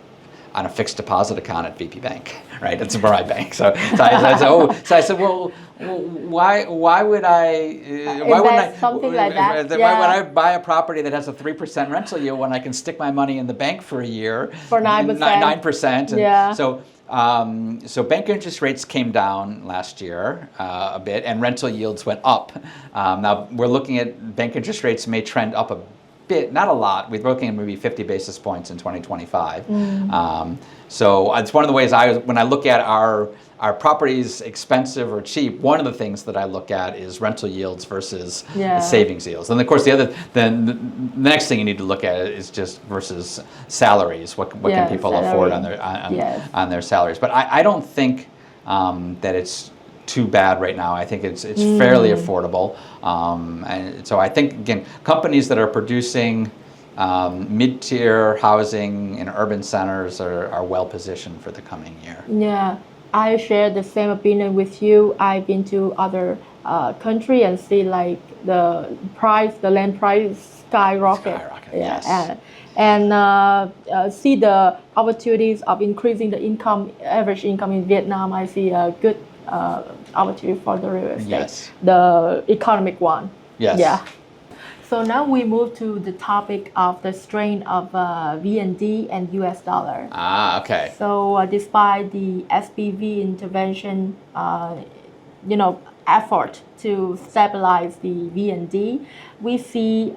on a fixed deposit account at VP Bank, right? It's a Barai bank. So I said, well, why would I something like that? Why would I buy a property that has a 3% rental yield when I can stick my money in the bank for a year for 9%? 9%. So bank interest rates came down last year a bit, and rental yields went up. Now we're looking at bank interest rates may trend up a bit, not a lot. We're looking at maybe 50 basis points in 2025. So it's one of the ways when I look at our properties, expensive or cheap, one of the things that I look at is rental yields versus savings yields. And of course, the next thing you need to look at is just versus salaries. What can people afford on their salaries? But I don't think that it's too bad right now. I think it's fairly affordable, and so I think, again, companies that are producing mid-tier housing in urban centers are well positioned for the coming year. Yeah, I share the same opinion with you. I've been to other country and see like the land price skyrocket. Yes. And see the opportunities of increasing the average income in Vietnam. I see a good opportunity for the real estate, the economic one. Yes. Yeah. So now we move to the topic of the strength of VND and US dollar. Okay. So despite the SBV intervention, effort to stabilize the VND, we see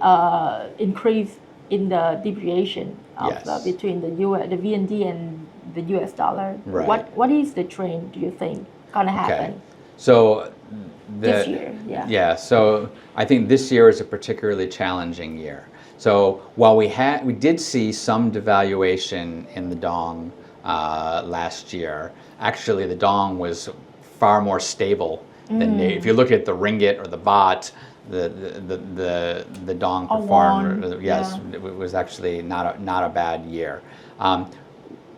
increase in the depreciation of between the VND and the US dollar. Right. What is the trend, do you think, gonna happen? Okay. So this year. Yeah. Yeah. So I think this year is a particularly challenging year. So while we did see some devaluation in the dong last year, actually the dong was far more stable than if you look at the ringgit or the baht. The dong performed. Yes, yeah. It was actually not a bad year.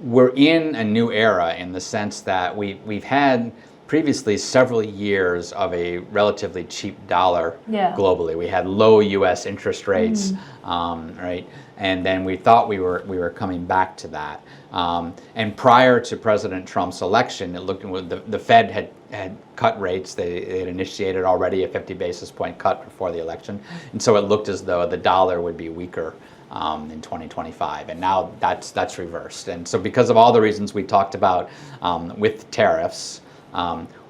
We're in a new era in the sense that we've had previously several years of a relatively cheap dollar globally. We had low U.S. interest rates, right? And then we thought we were coming back to that. And prior to President Trump's election, it looked the Fed had cut rates. They had initiated already a 50 basis point cut before the election, and so it looked as though the dollar would be weaker in 2025, and now that's reversed. And so because of all the reasons we talked about with tariffs,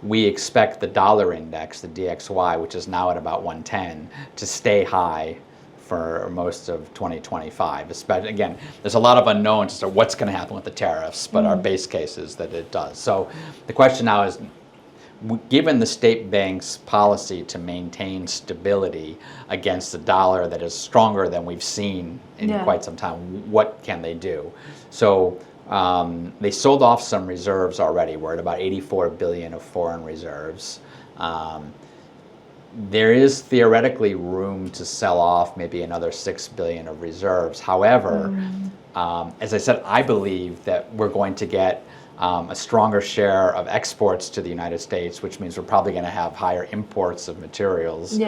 we expect the dollar index, the DXY, which is now at about 110, to stay high for most of 2025. Especially, again, there's a lot of unknowns as to what's going to happen with the tariffs, but our base case is that it does. So the question now is, given the state bank's policy to maintain stability against a dollar that is stronger than we've seen in quite some time, what can they do? So they sold off some reserves already. We're at about 84 billion of foreign reserves. There is theoretically room to sell off maybe another 6 billion of reserves. However, as I said, I believe that we're going to get a stronger share of exports to the United States, which means we're probably going to have higher imports of materials.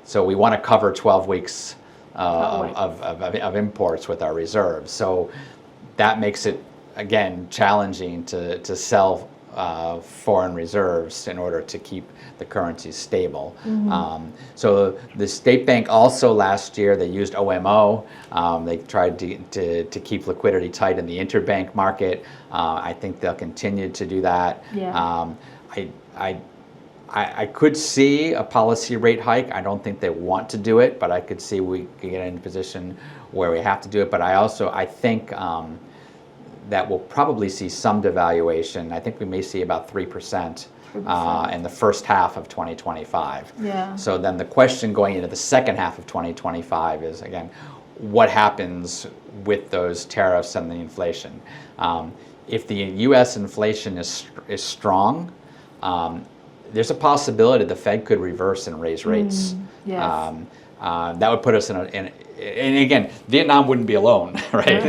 So we want to cover 12 weeks of imports with our reserves. So that makes it, again, challenging to sell foreign reserves in order to keep the currency stable. So the state bank also last year, they used OMO. They tried to keep liquidity tight in the interbank market. I think they'll continue to do that. I could see a policy rate hike. I don't think they want to do it, but I could see we could get in a position where we have to do it. But I think that we'll probably see some devaluation. I think we may see about 3% in the first half of 2025. So then the question going into the second half of 2025 is, again, what happens with those tariffs and the inflation? If the U.S. inflation is strong, there's a possibility the Fed could reverse and raise rates. That would put us in and again, Vietnam wouldn't be alone, right?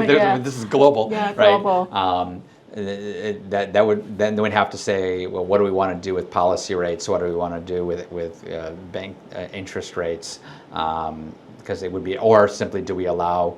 This is global, right? Global. That would then we'd have to say, well, what do we want to do with policy rates? What do we want to do with bank interest rates? Because it would be, or simply, do we allow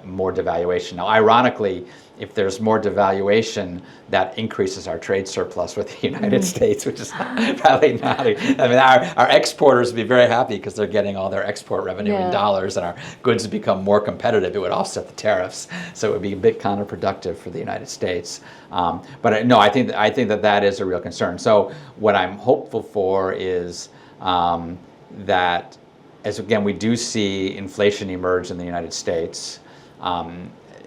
more devaluation? Now, ironically, if there's more devaluation, that increases our trade surplus with the United States, which is probably not. I mean, our exporters would be very happy because they're getting all their export revenue in dollars, and our goods become more competitive. It would offset the tariffs, so it would be a bit counterproductive for the United States. But no, I think that is a real concern. So what I'm hopeful for is that, as again, we do see inflation emerge in the United States.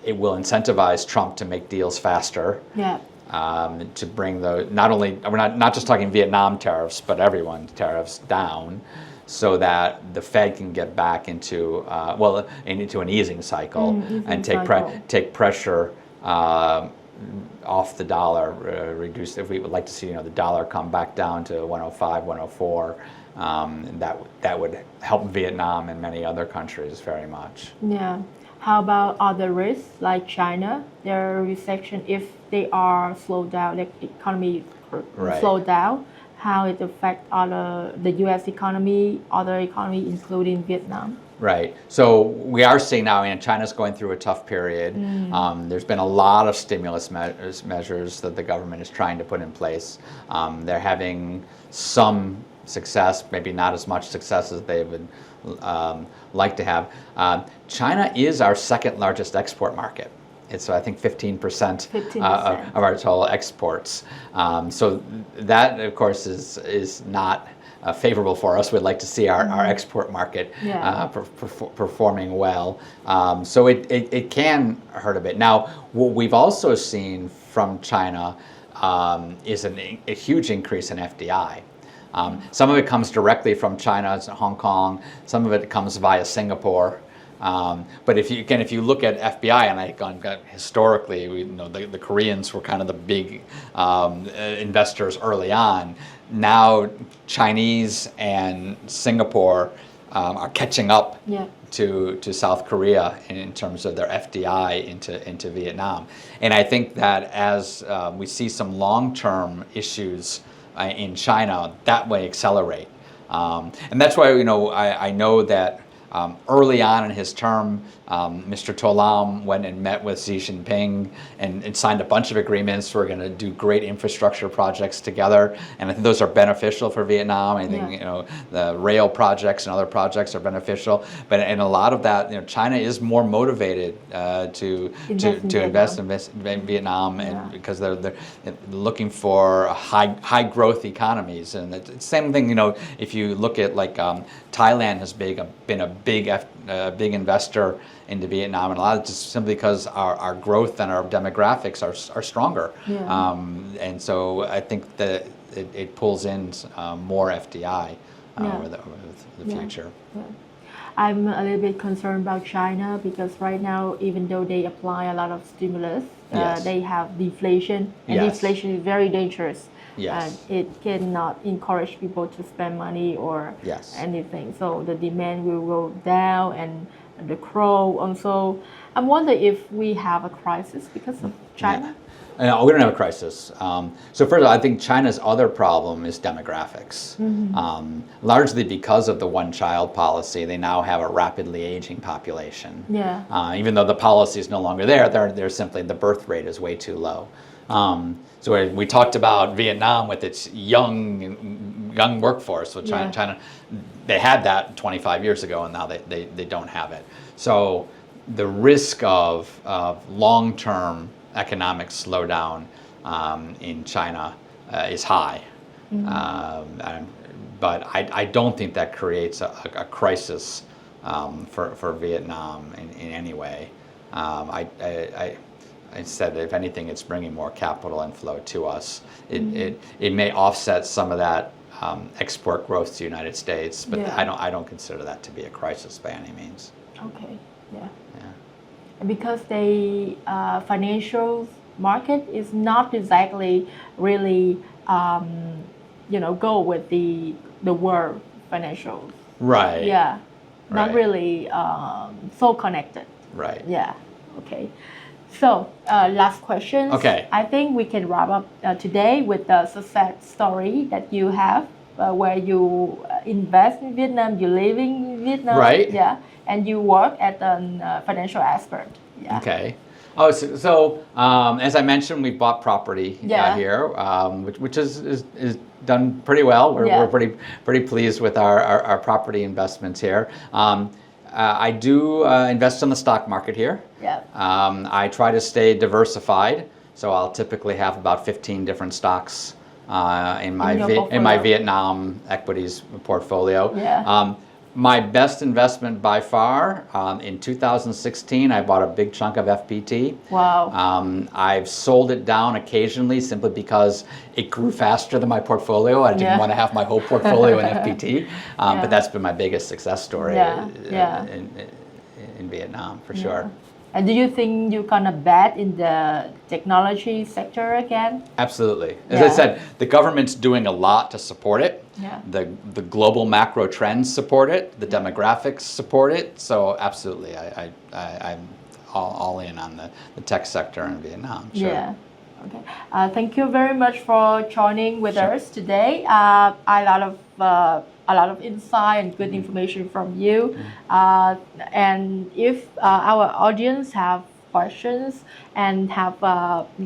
It will incentivize Trump to make deals faster. To bring the we're not just talking Vietnam tariffs, but everyone's tariffs down, so that the Fed can get back into an easing cycle and take pressure off the dollar, reduce. If we would like to see the dollar come back down to 105, 104. That would help Vietnam and many other countries very much. How about other risks like China, their recession, if they are slowed down, the economy slowed down, how it affects the U.S. economy, other economy, including Vietnam? Right. So we are seeing now, China's going through a tough period. There's been a lot of stimulus measures that the government is trying to put in place. They're having some success, maybe not as much success as they would like to have. China is our second largest export market. It's, I think, 15% of our total exports. So that, of course, is not favorable for us. We'd like to see our export market performing well. So it can hurt a bit. Now, what we've also seen from China is a huge increase in FDI. Some of it comes directly from China, Hong Kong. Some of it comes via Singapore. But if you look at FBI, and historically, the Koreans were kind of the big investors early on. Now Chinese and Singapore are catching up to South Korea in terms of their FDI into Vietnam. And I think that as we see some long-term issues in China, that may accelerate. And that's why I know that early on in his term, Mr. To Lam went and met with Xi Jinping and signed a bunch of agreements. We're going to do great infrastructure projects together, and I think those are beneficial for Vietnam. I think the rail projects and other projects are beneficial. But in a lot of that, China is more motivated to invest in Vietnam, and because they're looking for high growth economies. And it's the same thing. If you look at Thailand has been a big investor into Vietnam, and a lot of just simply because our growth and our demographics are stronger. And so I think that it pulls in more FDI over the future. I'm a little bit concerned about China because right now, even though they apply a lot of stimulus, they have deflation, and deflation is very dangerous. And it cannot encourage people to spend money or anything. So the demand will go down and the growth also. I'm wondering if we have a crisis because of China. No, we don't have a crisis. So first of all, I think China's other problem is demographics. Largely because of the one-child policy, they now have a rapidly aging population. Even though the policy is no longer there, they're simply, the birth rate is way too low. So we talked about Vietnam with its young workforce. So China, they had that 25 years ago, and now they don't have it. So the risk of long-term economic slowdown in China is high. But I don't think that creates a crisis for Vietnam in any way. I said, if anything, it's bringing more capital inflow to us. It may offset some of that export growth to the United States, but I don't consider that to be a crisis by any means. Okay. Because the financial market is not exactly really go with the world financials. Right. Not really so connected. Right. Okay. So, last question. Okay. I think we can wrap up today with the success story that you have, where you invest in Vietnam, you live in Vietnam. Right. And you work as a financial expert. Okay. So as I mentioned, we bought property here, which is done pretty well. We're pretty pleased with our property investments here. I do invest in the stock market here. I try to stay diversified, so I'll typically have about 15 different stocks in my Vietnam equities portfolio. My best investment by far, in 2016, I bought a big chunk of FPT. I've sold it down occasionally simply because it grew faster than my portfolio. I didn't want to have my whole portfolio in FPT, but that's been my biggest success story in Vietnam, for sure. And do you think you're gonna bet in the technology sector again? Absolutely. As I said, the government's doing a lot to support it. The global macro trends support it. The demographics support it. So absolutely, I'm all in on the tech sector in Vietnam. Sure. Okay. Thank you very much for joining with us today. A lot of insight and good information from you. And if our audience have questions and have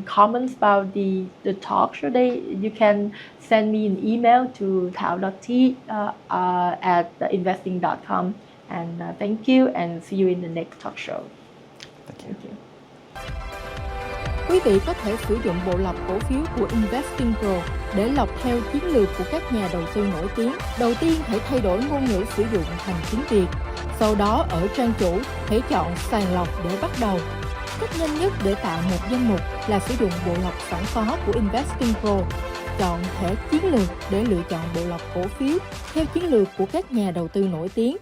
comments about the talk show, you can send me an email to thao.t@investing.com. And thank you, and see you in the next talk show. Thank you. Quý vị có thể sử dụng bộ lọc cổ phiếu của InvestingPro để lọc theo chiến lược của các nhà đầu tư nổi tiếng. Đầu tiên, hãy thay đổi ngôn ngữ sử dụng thành tiếng Việt. Sau đó, ở trang chủ, hãy chọn sàng lọc để bắt đầu. Cách nhanh nhất để tạo một danh mục là sử dụng bộ lọc sẵn có của InvestingPro. Chọn thẻ chiến lược để lựa chọn bộ lọc cổ phiếu theo chiến lược của các nhà đầu tư nổi tiếng.